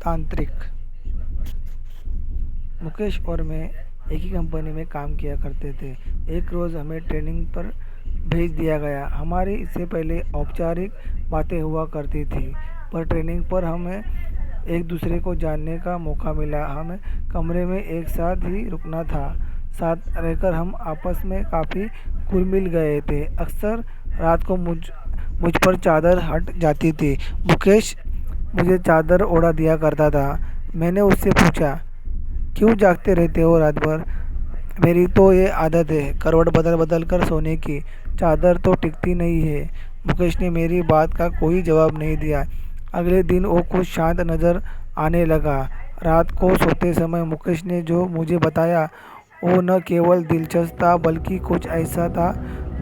तांत्रिक। मुकेश और मैं एक ही कंपनी में काम किया करते थे। एक रोज़ हमें ट्रेनिंग पर भेज दिया गया। हमारी इससे पहले औपचारिक बातें हुआ करती थी, पर ट्रेनिंग पर हमें एक दूसरे को जानने का मौका मिला। हमें कमरे में एक साथ ही रुकना था। साथ रहकर हम आपस में काफ़ी घुल मिल गए थे। अक्सर रात को मुझ पर चादर हट जाती थी। मुकेश मुझे चादर ओढ़ा दिया करता था। मैंने उससे पूछा, क्यों जागते रहते हो रात भर? मेरी तो ये आदत है, करवट बदल बदल कर सोने की। चादर तो टिकती नहीं है। मुकेश ने मेरी बात का कोई जवाब नहीं दिया। अगले दिन वो कुछ शांत नजर आने लगा। रात को सोते समय मुकेश ने जो मुझे बताया वो न केवल दिलचस्प था, बल्कि कुछ ऐसा था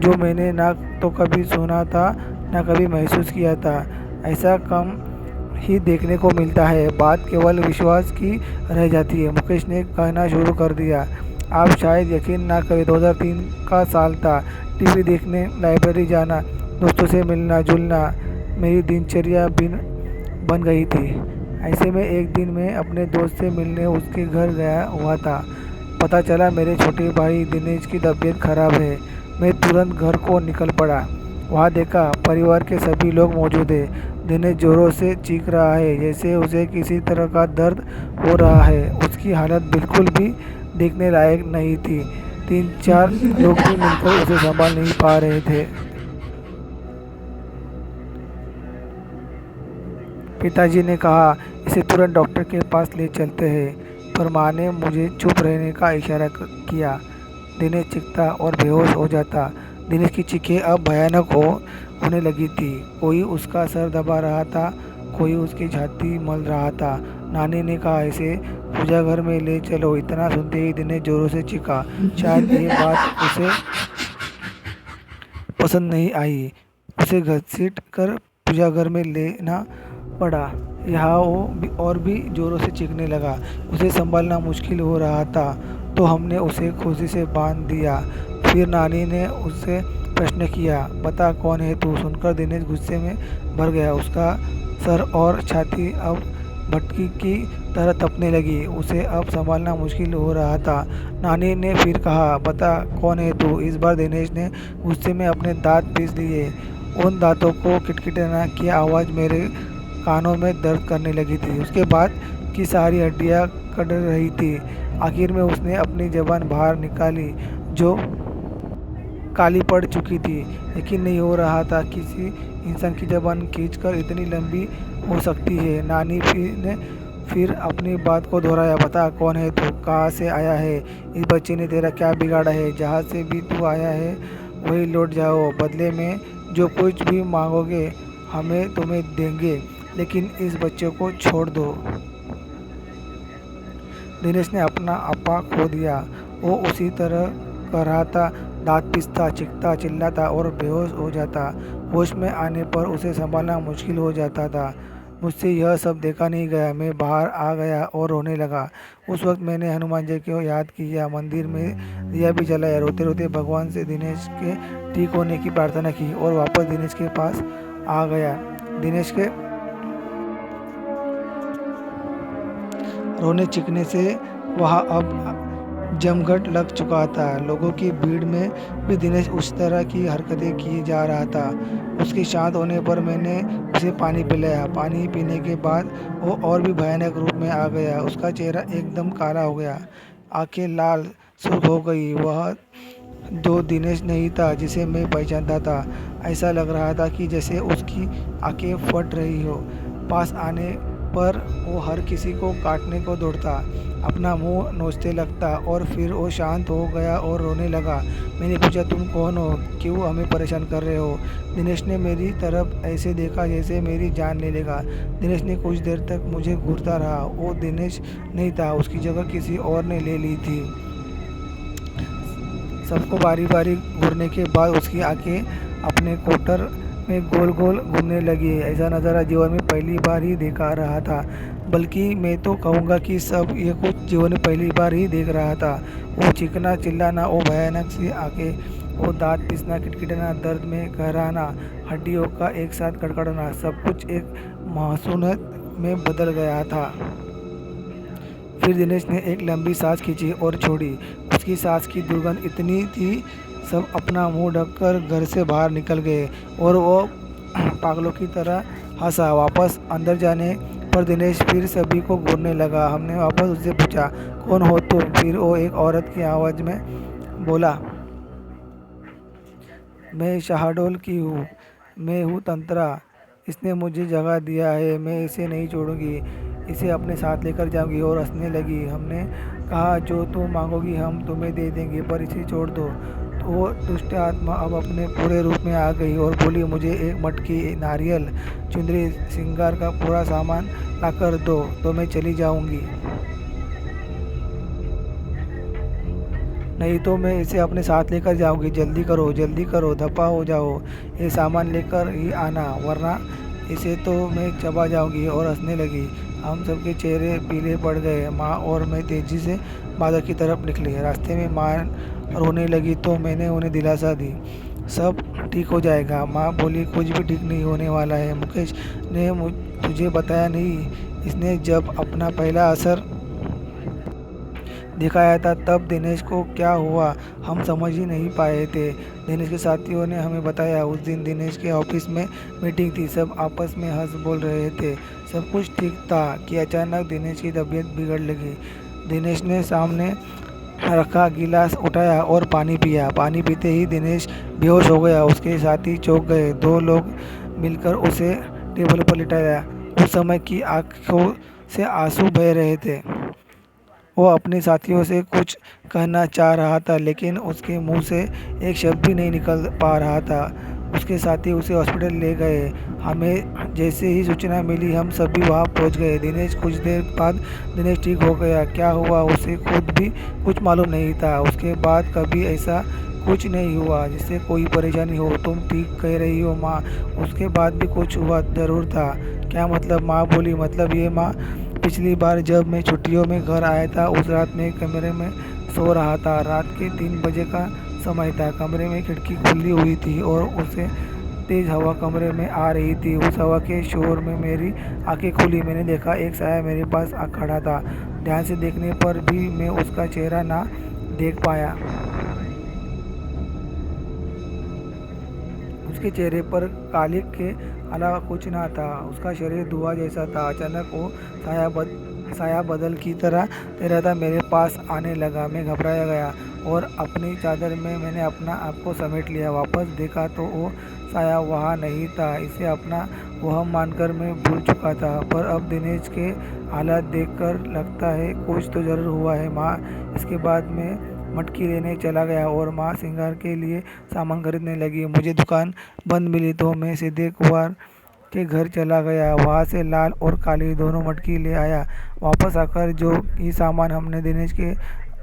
जो मैंने ना तो कभी सुना था ना कभी महसूस किया था। ऐसा कम ही देखने को मिलता है। बात केवल विश्वास की रह जाती है। मुकेश ने कहना शुरू कर दिया, आप शायद यकीन ना करें, 2003 का साल था। टीवी देखने, लाइब्रेरी जाना, दोस्तों से मिलना जुलना मेरी दिनचर्या बन गई थी। ऐसे में एक दिन मैं अपने दोस्त से मिलने उसके घर गया हुआ था। पता चला मेरे छोटे भाई दिनेश की तबीयत खराब है। मैं तुरंत घर को निकल पड़ा। वहाँ देखा परिवार के सभी लोग मौजूद हैं। दिनेश जोरों से चीख रहा है, जैसे उसे किसी तरह का दर्द हो रहा है। उसकी हालत बिल्कुल भी देखने लायक नहीं थी। तीन चार लोग भी मिलकर उसे संभाल नहीं पा रहे थे। पिताजी ने कहा, इसे तुरंत डॉक्टर के पास ले चलते हैं, पर माँ ने मुझे चुप रहने का इशारा किया। दिनेश चीखता और बेहोश हो जाता। दिनेश की चीखें अब भयानक होने लगी थी। कोई उसका सर दबा रहा था, कोई उसकी छाती मल रहा था। नानी ने कहा, इसे पूजा घर में ले चलो। इतना सुनते ही दिनेश जोरों से चीखा। शायद ये बात उसे पसंद नहीं आई। उसे घसीट कर पूजा घर में लेना पड़ा। यहाँ और भी जोरों से चीखने लगा। उसे संभालना मुश्किल हो रहा था, तो हमने उसे खुशी से बांध दिया। फिर नानी ने उससे प्रश्न किया, बता कौन है तू? सुनकर दिनेश गुस्से में भर गया। उसका सर और छाती अब भट्टी की तरह तपने लगी। उसे अब संभालना मुश्किल हो रहा था। नानी ने फिर कहा, बता कौन है तू? इस बार दिनेश ने गुस्से में अपने दांत पीस लिए। उन दांतों को किटकिटाना की आवाज़ मेरे कानों में दर्द करने लगी थी। उसके बाद की सारी हड्डियां कड़ रही थी। आखिर में उसने अपनी जबान बाहर निकाली, जो काली पड़ चुकी थी। यकीन नहीं हो रहा था किसी इंसान की जबान खींचकर इतनी लंबी हो सकती है। नानी ने फिर अपनी बात को दोहराया, बता कौन है तू? कहाँ से आया है? इस बच्चे ने तेरा क्या बिगाड़ा है? जहाँ से भी तू आया है वही लौट जाओ। बदले में जो कुछ भी मांगोगे हमें तुम्हें देंगे, लेकिन इस बच्चे को छोड़ दो। दिनेश ने अपना आपा खो दिया। वो उसी तरह कर रहा था, दांत पीसता, चीखता, चिल्लाता और बेहोश हो जाता। होश में आने पर उसे संभालना मुश्किल हो जाता था। मुझसे यह सब देखा नहीं गया। मैं बाहर आ गया और रोने लगा। उस वक्त मैंने हनुमान जी को याद किया, मंदिर में दिया भी जलाया। रोते रोते भगवान से दिनेश के ठीक होने की प्रार्थना की और वापस दिनेश के पास आ गया। दिनेश के रोने चीखने से वहाँ अब जमघट लग चुका था। लोगों की भीड़ में भी दिनेश उस तरह की हरकतें किए जा रहा था। उसके शांत होने पर मैंने उसे पानी पिलाया। पानी पीने के बाद वो और भी भयानक रूप में आ गया। उसका चेहरा एकदम काला हो गया, आंखें लाल सुर्ख हो गई। वह जो दिनेश नहीं था जिसे मैं पहचानता था। ऐसा लग रहा था कि जैसे उसकी आंखें फट रही हो। पास आने पर वो हर किसी को काटने को दौड़ता, अपना मुंह नोचने लगता और फिर वो शांत हो गया और रोने लगा। मैंने पूछा, तुम कौन हो? क्यों हमें परेशान कर रहे हो? दिनेश ने मेरी तरफ ऐसे देखा जैसे मेरी जान ले लेगा। दिनेश ने कुछ देर तक मुझे घूरता रहा। वो दिनेश नहीं था, उसकी जगह किसी और ने ले ली थी। सबको बारी बारी घूरने के बाद उसकी आंखें अपने कोटर में गोल गोल घूमने लगी। ऐसा नज़ारा जीवन में पहली बार ही देखा रहा था। बल्कि मैं तो कहूँगा कि सब ये कुछ जीवन में पहली बार ही देख रहा था। वो चीखना चिल्लाना, वो भयानक सी आंखें, वो दांत पीसना, किटकिटाना, दर्द में घबराना, हड्डियों का एक साथ कड़कड़ाना, सब कुछ एक में बदल गया था। फिर दिनेश ने एक लंबी सांस खींची और छोड़ी। उसकी सांस की दुर्गंध इतनी थी, सब अपना मुंह ढककर घर से बाहर निकल गए और वो पागलों की तरह हंसा। वापस अंदर जाने पर दिनेश फिर सभी को घूरने लगा। हमने वापस उससे पूछा, कौन हो तुम? फिर वो एक औरत की आवाज़ में बोला, मैं शहडोल की हूँ, मैं हूँ तंत्रा। इसने मुझे जगह दिया है, मैं इसे नहीं छोड़ूंगी, इसे अपने साथ लेकर जाऊंगी। और हंसने लगी। हमने कहा, जो तुम मांगोगी हम तुम्हें दे देंगे, पर इसे छोड़ दो। तो वो दुष्ट आत्मा अब अपने पूरे रूप में आ गई और बोली, मुझे एक मटकी, नारियल, चुंदरी, श्रृंगार का पूरा सामान लाकर दो तो मैं चली जाऊंगी, नहीं तो मैं इसे अपने साथ लेकर जाऊंगी। जल्दी करो, धप्पा हो जाओ, ये सामान लेकर ही आना, वरना इसे तो मैं चबा जाऊंगी। और हंसने लगी। हम सबके चेहरे पीले पड़ गए। माँ और मैं तेजी से बाजार की तरफ निकले। रास्ते में माँ रोने लगी तो मैंने उन्हें दिलासा दी, सब ठीक हो जाएगा। माँ बोली, कुछ भी ठीक नहीं होने वाला है। मुकेश ने तुझे बताया नहीं, इसने जब अपना पहला असर दिखाया था तब दिनेश को क्या हुआ हम समझ ही नहीं पाए थे। दिनेश के साथियों ने हमें बताया, उस दिन दिनेश के ऑफिस में मीटिंग थी। सब आपस में हंस बोल रहे थे, सब कुछ ठीक था कि अचानक दिनेश की तबीयत बिगड़ लगी। दिनेश ने सामने रखा गिलास उठाया और पानी पिया। पानी पीते ही दिनेश बेहोश हो गया। उसके साथी चौंक गए। दो लोग मिलकर उसे टेबल पर लिटाया। उस समय की आंखों से आंसू बह रहे थे। वो अपने साथियों से कुछ कहना चाह रहा था, लेकिन उसके मुंह से एक शब्द भी नहीं निकल पा रहा था। उसके साथी उसे हॉस्पिटल ले गए। हमें जैसे ही सूचना मिली हम सभी वहां पहुंच गए। दिनेश कुछ देर बाद दिनेश ठीक हो गया। क्या हुआ उसे खुद भी कुछ मालूम नहीं था। उसके बाद कभी ऐसा कुछ नहीं हुआ जिससे कोई परेशानी हो। तुम ठीक कह रही हो माँ, उसके बाद भी कुछ हुआ जरूर था। क्या मतलब? माँ बोली, मतलब ये माँ, पिछली बार जब मैं छुट्टियों में घर आया था उस रात में कमरे में सो रहा था। रात के 3 बजे का समय था। कमरे में खिड़की खुली हुई थी और उससे तेज हवा कमरे में आ रही थी। उस हवा के शोर में मेरी आंखें खुली। मैंने देखा एक साया मेरे पास खड़ा था। ध्यान से देखने पर भी मैं उसका चेहरा ना देख पाया। उसके चेहरे पर कालिक के अलावा कुछ ना था। उसका शरीर धुआं जैसा था। अचानक वो साया बदल की तरह तैरता मेरे पास आने लगा। मैं घबराया गया और अपनी चादर में मैंने अपना आप को समेट लिया। वापस देखा तो वो साया वहाँ नहीं था। इसे अपना वहम मानकर मैं भूल चुका था। पर अब दिनेश के हालात देखकर लगता है कुछ तो ज़रूर हुआ है माँ। इसके बाद मैं मटकी लेने चला गया और माँ श्रृंगार के लिए सामान खरीदने लगी। मुझे दुकान बंद मिली तो मैं सीधे कुंवर के घर चला गया। वहाँ से लाल और काली दोनों मटकी ले आया। वापस आकर जो ही सामान हमने दिनेश के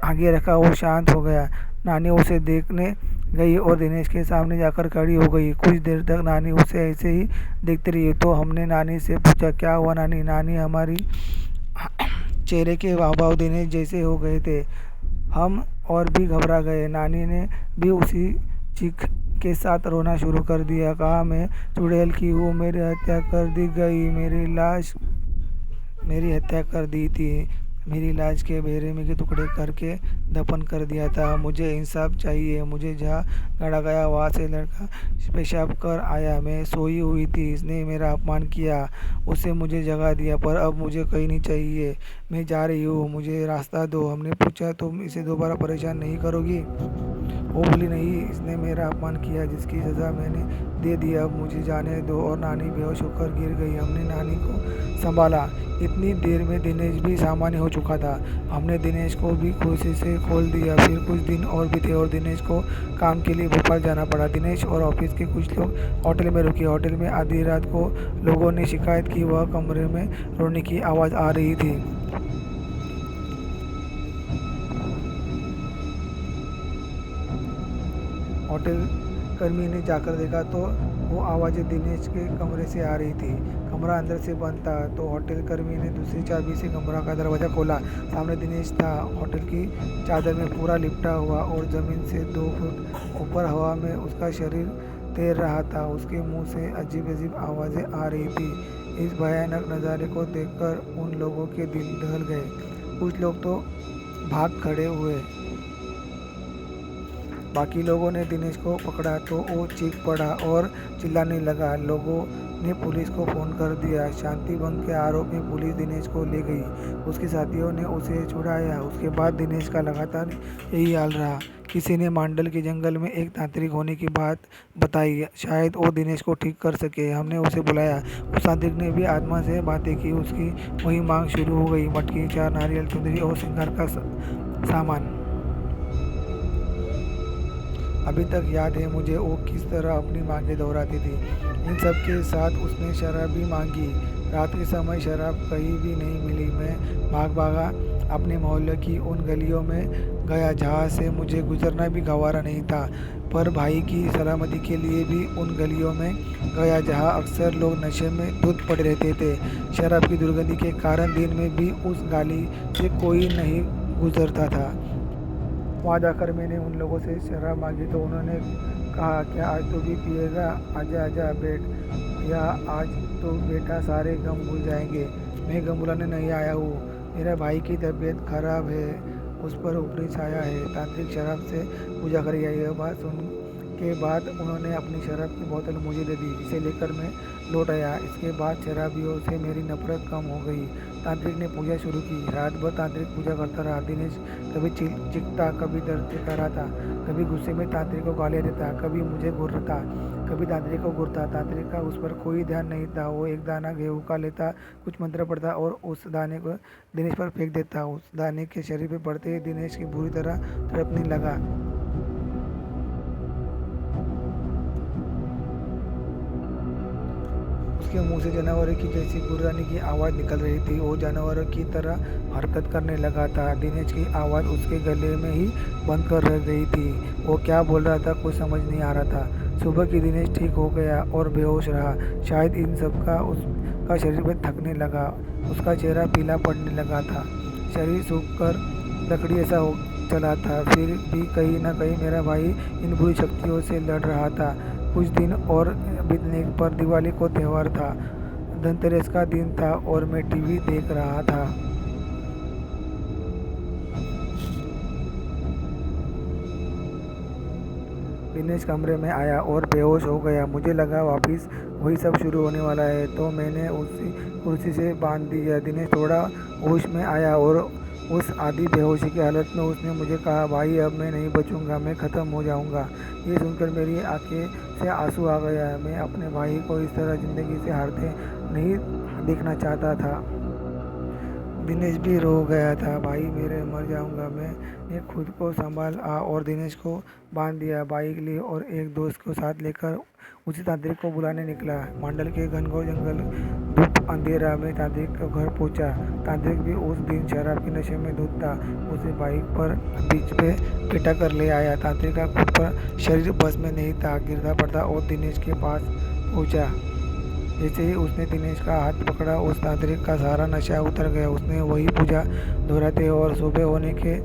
आगे रखा वो शांत हो गया। नानी उसे देखने गई और दिनेश के सामने जाकर खड़ी हो गई। कुछ देर तक नानी उसे ऐसे ही देखती रही। तो हमने नानी से पूछा, क्या हुआ नानी? नानी हमारी चेहरे के हाव दिनेश जैसे हो गए थे। हम और भी घबरा गए। नानी ने भी उसी चीख के साथ रोना शुरू कर दिया। कहा, मैं चुड़ैल की हूँ, मेरी हत्या कर दी गई। मेरी हत्या कर दी थी। मेरी लाश के बेरहमी के टुकड़े करके दफन कर दिया था। मुझे इंसाफ चाहिए। मुझे जहाँ गाड़ा गया वहाँ से लड़का पेशाब कर आया। मैं सोई हुई थी। इसने मेरा अपमान किया, उससे मुझे जगा दिया। पर अब मुझे कहीं नहीं चाहिए। मैं जा रही हूँ, मुझे रास्ता दो। हमने पूछा, तुम इसे दोबारा परेशान नहीं करोगी? वो बोली, नहीं, इसने मेरा अपमान किया, जिसकी सज़ा मैंने दे दी। अब मुझे जाने दो। और नानी बेहोश होकर गिर गई। हमने नानी को संभाला। इतनी देर में दिनेश भी सामान्य हो चुका था। हमने दिनेश को भी खुशी से खोल दिया। फिर कुछ दिन और बीते और दिनेश को काम के लिए भोपाल जाना पड़ा। दिनेश और ऑफिस के कुछ लोग होटल में रुके। होटल में आधी रात को लोगों ने शिकायत की, वह कमरे में रोने की आवाज़ आ रही थी। होटल कर्मी ने जाकर देखा तो वो आवाज़ें दिनेश के कमरे से आ रही थी। कमरा अंदर से बंद था। तो होटल कर्मी ने दूसरी चाबी से कमरा का दरवाज़ा खोला। सामने दिनेश था, होटल की चादर में पूरा लिपटा हुआ और ज़मीन से 2 फुट ऊपर हवा में उसका शरीर तैर रहा था। उसके मुंह से अजीब अजीब आवाज़ें आ रही थी। इस भयानक नज़ारे को देखकर उन लोगों के दिल दहल गए। कुछ लोग तो भाग खड़े हुए। बाकी लोगों ने दिनेश को पकड़ा तो वो चीख पड़ा और चिल्लाने लगा। लोगों ने पुलिस को फ़ोन कर दिया। शांति भंग के आरोप में पुलिस दिनेश को ले गई। उसके साथियों ने उसे छुड़ाया। उसके बाद दिनेश का लगातार यही हाल रहा। किसी ने मांडल के जंगल में एक तांत्रिक होने की बात बताई, शायद वो दिनेश को ठीक कर सके। हमने उसे बुलाया। उस तांत्रिक ने भी आत्मा से बातें की। उसकी वही मांग शुरू हो गई, मटकी, 4 नारियल, चुंदरी और श्रृंगार का सामान। अभी तक याद है मुझे वो किस तरह अपनी मांगें दोहराती थी। इन सब के साथ उसने शराब भी मांगी। रात के समय शराब कहीं भी नहीं मिली। मैं भाग भागा अपने मोहल्ले की उन गलियों में गया जहाँ से मुझे गुजरना भी गवारा नहीं था, पर भाई की सलामती के लिए भी उन गलियों में गया जहाँ अक्सर लोग नशे में धुत पड़े रहते थे। शराब की दुर्गंधी के कारण दिन में भी उस गली से कोई नहीं गुजरता था। वहाँ जाकर मैंने उन लोगों से शराब मांगी तो उन्होंने कहा, क्या आज तू भी पिएगा? आजा आजा बैठ, या आज तो बेटा सारे गम भूल जाएंगे। मैं गम भुलाने नहीं आया हूँ, मेरा भाई की तबीयत खराब है, उस पर ऊपरी छाया है। तांत्रिक शराब से पूजा करेगा। यह बात सुन के बाद उन्होंने अपनी शराब की बोतल मुझे दे दी, जिसे लेकर मैं लौट आया। इसके बाद शराबियों से मेरी नफरत कम हो गई। तांत्रिक ने पूजा शुरू की। रात भर तांत्रिक पूजा करता रहा। दिनेश कभी चीखता, कभी दर्द से कराता, कभी गुस्से में तांत्रिक को गालियाँ देता, कभी मुझे घूरता, कभी तांत्रिक को घूरता। तांत्रिक का उस पर कोई ध्यान नहीं था। वो एक दाना गेहूँ का लेता, कुछ मंत्र पढ़ता और उस दाने को दिनेश पर फेंक देता। उस दाने के शरीर पर पड़ते ही दिनेश की बुरी तरह तड़पने लगा। उसके मुंह से जानवर की जैसी गुर्राने की आवाज़ निकल रही थी। वो जानवर की तरह हरकत करने लगा था। दिनेश की आवाज़ उसके गले में ही बंद कर रह गई थी। वो क्या बोल रहा था कुछ समझ नहीं आ रहा था। सुबह की दिनेश ठीक हो गया और बेहोश रहा। शायद इन सब का उसका शरीर में थकने लगा। उसका चेहरा पीला पड़ने लगा था। शरीर सूखकर लकड़ी ऐसा हो चला था। फिर भी कहीं ना कहीं मेरा भाई इन बुरी शक्तियों से लड़ रहा था। कुछ दिन और बीतने पर दिवाली को त्यौहार था। धनतेरस का दिन था और मैं टीवी देख रहा था। दिनेश कमरे में आया और बेहोश हो गया। मुझे लगा वापस वही सब शुरू होने वाला है, तो मैंने उसी कुर्सी से बांध दिया। दिनेश थोड़ा होश में आया और उस आधी बेहोशी की हालत में उसने मुझे कहा, भाई अब मैं नहीं बचूंगा, मैं ख़त्म हो जाऊंगा। ये सुनकर मेरी आंखें से आंसू आ गया। मैं अपने भाई को इस तरह ज़िंदगी से हारते नहीं देखना चाहता था। दिनेश भी रो गया था, भाई मेरे मर जाऊंगा। मैंने खुद को संभाला और दिनेश को बांध दिया। बाइक ली और एक दोस्त को साथ लेकर उसी तांत्रिक को बुलाने निकला। मंडल के घनघोर जंगल, धूप अंधेरा में तांत्रिक का घर पहुंचा। तांत्रिक भी उस दिन शराब के नशे में धुत था। उसे बाइक पर बीच पे पिटा कर ले आया। तांत्रिक का खुद पर शरीर बस में नहीं था, गिरता पड़ता और दिनेश के पास पहुंचा। जैसे ही उसने दिनेश का हाथ पकड़ा, उस तांत्रिक का सारा नशा उतर गया। उसने वही पूजा दोहराते और सुबह होने के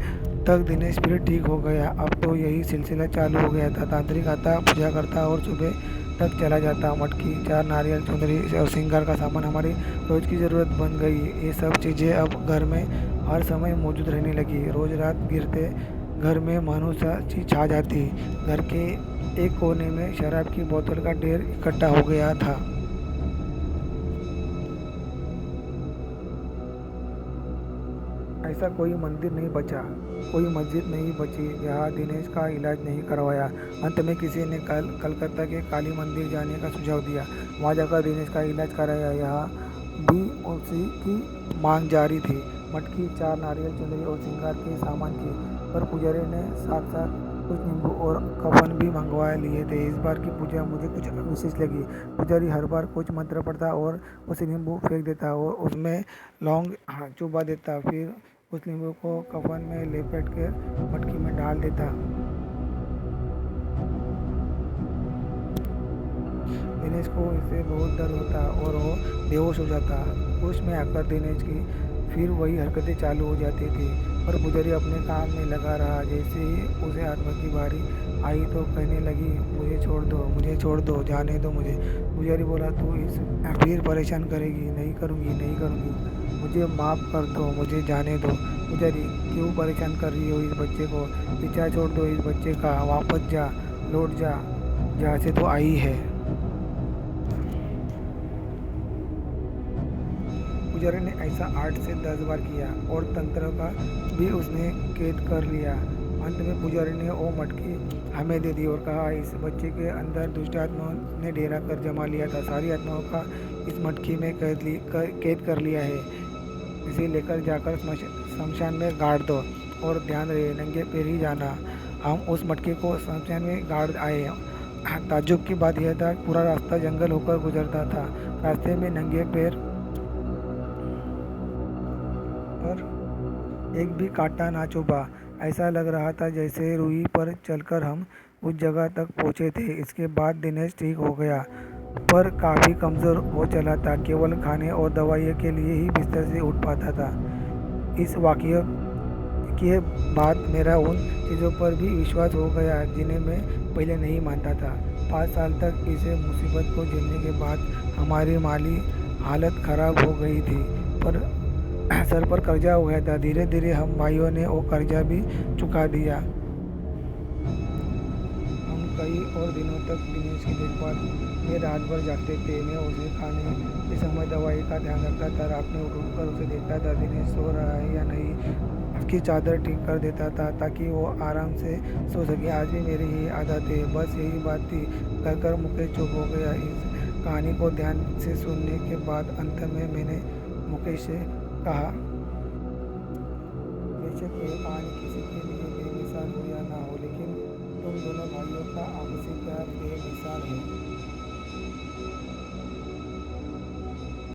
तक दिनेश फिर ठीक हो गया। अब तो यही सिलसिला चालू हो गया था। तांत्रिक आता, पूजा करता और सुबह तक चला जाता। मटकी, 4 नारियल, चुंदरी और श्रृंगार का सामान हमारी रोज़ की ज़रूरत बन गई। ये सब चीज़ें अब घर में हर समय मौजूद रहने लगी। रोज़ रात गिरते घर में मानो सी छा जाती। घर के एक कोने में शराब की बोतल का ढेर इकट्ठा हो गया था। ऐसा कोई मंदिर नहीं बचा, कोई मस्जिद नहीं बची जहाँ दिनेश का इलाज नहीं करवाया। अंत में किसी ने कलकत्ता के काली मंदिर जाने का सुझाव दिया। वहाँ जाकर दिनेश का इलाज कराया। यहाँ भी उसी की मांग जारी थी, मटकी, 4 नारियल, चुंदरी और श्रृंगार के सामान की। पर पुजारी ने साथ साथ कुछ नींबू और कफन भी मंगवा लिए थे। इस बार की पूजा मुझे कुछ विशेष लगी। पुजारी हर बार कुछ मंत्र पढ़ता और उसे नींबू फेंक देता और उसमें लौंग चुबा देता। फिर उस नींबू को कफन में लपेट कर मटकी में डाल देता। दिनेश को इससे बहुत डर होता और वो बेहोश हो जाता। होश में आकर दिनेश की फिर वही हरकतें चालू हो जाती थी। पर पुजारी अपने काम में लगा रहा। जैसे ही उसे आत्मा की बारी आई तो कहने लगी, मुझे छोड़ दो, जाने दो मुझे। पुजारी बोला, तू इस फिर परेशान करेगी? नहीं करूँगी, नहीं करूँगी, मुझे माफ़ कर दो, मुझे जाने दो। पुजारी, क्यों परेशान कर रही हो इस बच्चे को? पीछा छोड़ दो इस बच्चे का, वापस जा, लौट जा जहाँ से तू आई है। पुजारी ने ऐसा 8 से 10 बार किया और तंत्र का भी उसने कैद कर लिया। अंत में पुजारी ने वो मटकी हमें दे दी और कहा, इस बच्चे के अंदर दुष्ट आत्माओं ने डेरा कर जमा लिया था। सारी आत्माओं का इस मटकी में कैद कर लिया है। इसे लेकर जाकर शमशान में गाड़ दो और ध्यान रहे, नंगे पैर ही जाना। हम उस मटके को शमशान में गाड़ आए। ताज्जुब की बात यह था, पूरा रास्ता जंगल होकर गुजरता था। रास्ते में नंगे पैर पर एक भी कांटा ना चुभा। ऐसा लग रहा था जैसे रूई पर चलकर हम उस जगह तक पहुंचे थे। इसके बाद दिनेश ठीक हो गया, पर काफ़ी कमज़ोर हो चला था। केवल खाने और दवाइयों के लिए ही बिस्तर से उठ पाता था। इस वाक़ये के बाद मेरा उन चीज़ों पर भी विश्वास हो गया जिन्हें मैं पहले नहीं मानता था। 5 साल तक इसे मुसीबत को झेलने के बाद हमारी माली हालत ख़राब हो गई थी, पर सर पर कर्जा हो गया था। धीरे धीरे हम भाइयों ने वो कर्जा भी चुका दिया। हम कई और दिनों तक दिनेश की देखभाल में रात भर जागते थे। मैं उसे खाने के समय दवाई का ध्यान रखता था, रात में उठ कर उसे देखता था दिनेश सो रहा है या नहीं। उसकी चादर ठीक कर देता था ताकि वो आराम से सो सके। आज भी मेरी यही आदत है। बस यही बात थी, कहकर मुकेश चुप हो गया। इस कहानी को ध्यान से सुनने के बाद अंत में मैंने मुकेश से कहा, बेशक यह कहानी किसी के लिए बेमिसाल हो या ना हो, लेकिन तुम दोनों भाइयों का आपसी प्यार बेमिसाल है।